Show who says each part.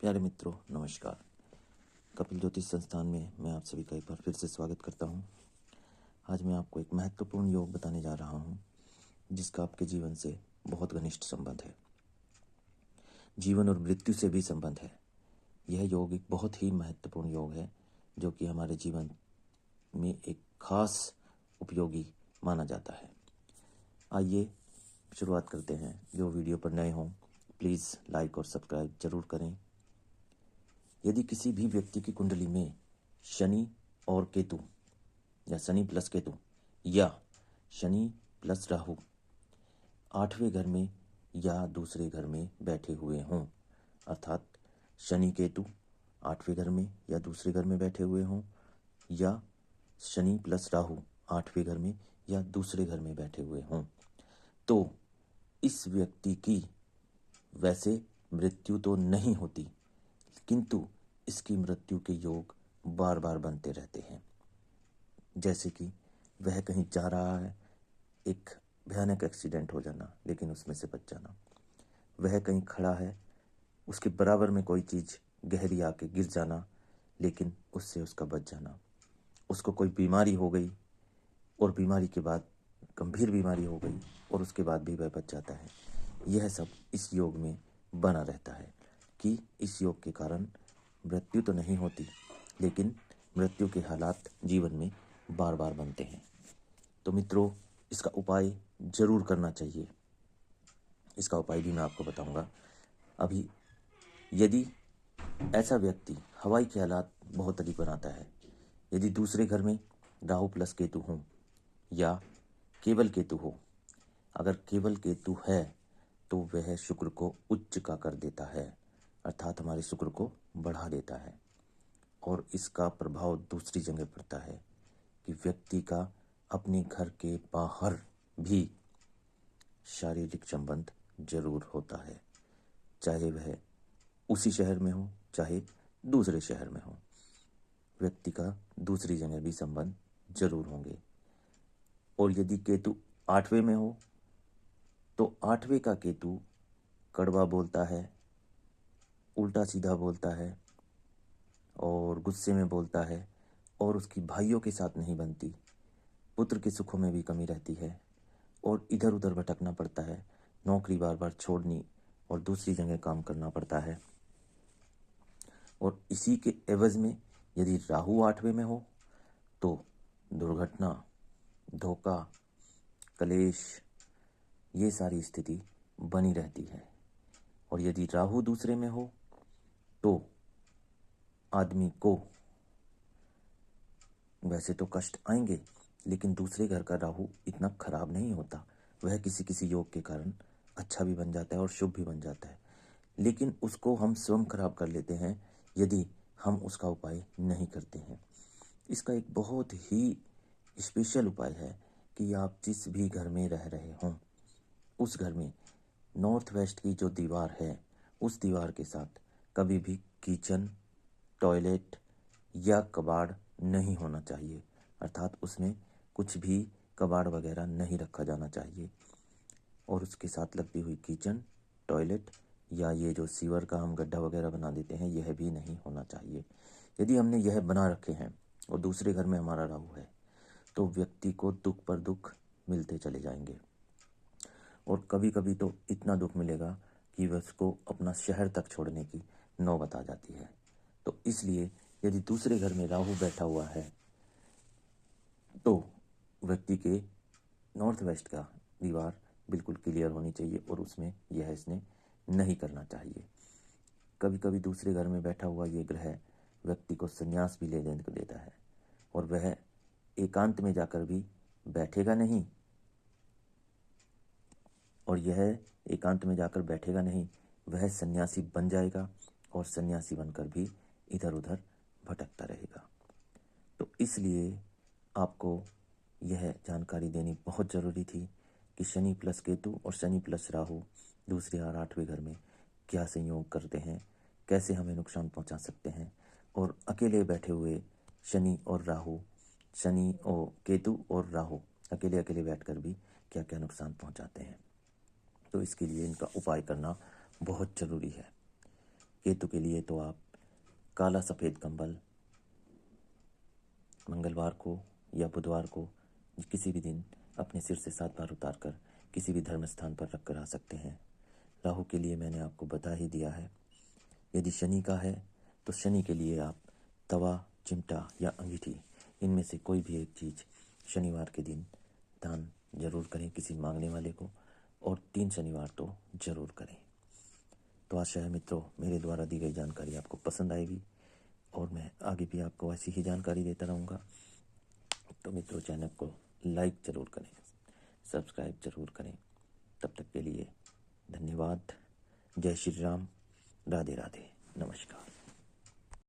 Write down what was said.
Speaker 1: प्यारे मित्रों, नमस्कार। कपिल ज्योतिष संस्थान में मैं आप सभी का एक बार फिर से स्वागत करता हूं। आज मैं आपको एक महत्वपूर्ण योग बताने जा रहा हूं, जिसका आपके जीवन से बहुत घनिष्ठ संबंध है। जीवन और मृत्यु से भी संबंध है। यह योग एक बहुत ही महत्वपूर्ण योग है, जो कि हमारे जीवन में एक खास उपयोगी माना जाता है। आइए शुरुआत करते हैं। जो वीडियो पर नए हों, प्लीज़ लाइक और सब्सक्राइब जरूर करें। यदि किसी भी व्यक्ति की कुंडली में शनि और केतु या शनि प्लस केतु या शनि प्लस राहु 8वें घर में या दूसरे घर में बैठे हुए हों, अर्थात शनि केतु 8वें घर में या दूसरे घर में बैठे हुए हों, या शनि प्लस राहु 8वें घर में या दूसरे घर में बैठे हुए हों, तो इस व्यक्ति की वैसे मृत्यु तो नहीं होती, किंतु इसकी मृत्यु के योग बार बार बनते रहते हैं। जैसे कि वह कहीं जा रहा है, एक भयानक एक्सीडेंट हो जाना, लेकिन उसमें से बच जाना। वह कहीं खड़ा है, उसके बराबर में कोई चीज़ गहरी आके गिर जाना, लेकिन उससे उसका बच जाना। उसको कोई बीमारी हो गई और बीमारी के बाद गंभीर बीमारी हो गई और उसके बाद भी वह बच जाता है। यह सब इस योग में बना रहता है कि इस योग के कारण मृत्यु तो नहीं होती, लेकिन मृत्यु के हालात जीवन में बार बार बनते हैं। तो मित्रों, इसका उपाय जरूर करना चाहिए। इसका उपाय भी मैं आपको बताऊंगा। अभी यदि ऐसा व्यक्ति हवाई के हालात बहुत अधिक बनाता है, यदि दूसरे घर में राहु प्लस केतु हो या केवल केतु हो, अगर केवल केतु है तो वह शुक्र को उच्च का कर देता है, अर्थात हमारे शुक्र को बढ़ा देता है। और इसका प्रभाव दूसरी जगह पड़ता है कि व्यक्ति का अपने घर के बाहर भी शारीरिक संबंध जरूर होता है, चाहे वह उसी शहर में हो चाहे दूसरे शहर में हो। व्यक्ति का दूसरी जगह भी संबंध जरूर होंगे। और यदि केतु 8वें में हो तो 8वें का केतु कड़वा बोलता है, उल्टा सीधा बोलता है और गुस्से में बोलता है, और उसकी भाइयों के साथ नहीं बनती, पुत्र के सुखों में भी कमी रहती है और इधर उधर भटकना पड़ता है, नौकरी बार बार छोड़नी और दूसरी जगह काम करना पड़ता है। और इसी के एवज में यदि राहु 8वें में हो तो दुर्घटना, धोखा, कलेश, ये सारी स्थिति बनी रहती है। और यदि राहु दूसरे में हो तो आदमी को वैसे तो कष्ट आएंगे, लेकिन दूसरे घर का राहु इतना खराब नहीं होता। वह किसी किसी योग के कारण अच्छा भी बन जाता है और शुभ भी बन जाता है, लेकिन उसको हम स्वयं खराब कर लेते हैं यदि हम उसका उपाय नहीं करते हैं। इसका एक बहुत ही स्पेशल उपाय है कि आप जिस भी घर में रह रहे हों, उस घर में नॉर्थ वेस्ट की जो दीवार है, उस दीवार के साथ कभी भी किचन, टॉयलेट या कबाड़ नहीं होना चाहिए, अर्थात उसमें कुछ भी कबाड़ वगैरह नहीं रखा जाना चाहिए। और उसके साथ लगती हुई किचन, टॉयलेट या ये जो सीवर का हम गड्ढा वगैरह बना देते हैं, यह भी नहीं होना चाहिए। यदि हमने यह बना रखे हैं और दूसरे घर में हमारा राहु है, तो व्यक्ति को दुख पर दुख मिलते चले जाएंगे। और कभी कभी तो इतना दुख मिलेगा कि वह उसको अपना शहर तक छोड़ने की नौबत आ जाती है। तो इसलिए यदि दूसरे घर में राहु बैठा हुआ है तो व्यक्ति के नॉर्थ वेस्ट का दीवार बिल्कुल क्लियर होनी चाहिए और उसमें यह इसने नहीं करना चाहिए। कभी कभी दूसरे घर में बैठा हुआ ये ग्रह व्यक्ति को संन्यास भी ले देता है, और वह एकांत में जाकर भी बैठेगा नहीं, और यह एकांत में जाकर बैठेगा नहीं, वह सन्यासी बन जाएगा और सन्यासी बनकर भी इधर उधर भटकता रहेगा। तो इसलिए आपको यह जानकारी देनी बहुत ज़रूरी थी कि शनि प्लस केतु और शनि प्लस राहु दूसरे और 8वें घर में क्या संयोग करते हैं, कैसे हमें नुकसान पहुंचा सकते हैं, और अकेले बैठे हुए शनि और राहु, शनि और केतु और राहु अकेले अकेले बैठकर भी क्या क्या नुकसान पहुंचाते हैं। तो इसके लिए इनका उपाय करना बहुत ज़रूरी है। केतु के लिए तो आप काला सफ़ेद कंबल मंगलवार को या बुधवार को किसी भी दिन अपने सिर से 7 बार उतार कर किसी भी धर्म स्थान पर रख कर आ सकते हैं। राहु के लिए मैंने आपको बता ही दिया है। यदि शनि का है तो शनि के लिए आप तवा, चिमटा या अंगीठी इनमें से कोई भी एक चीज़ शनिवार के दिन दान जरूर करें किसी मांगने वाले को, और 3 शनिवार तो जरूर करें। तो आशा है मित्रों मेरे द्वारा दी गई जानकारी आपको पसंद आएगी और मैं आगे भी आपको ऐसी ही जानकारी देता रहूँगा। तो मित्रों चैनल को लाइक ज़रूर करें, सब्सक्राइब ज़रूर करें। तब तक के लिए धन्यवाद। जय श्री राम। राधे राधे। नमस्कार।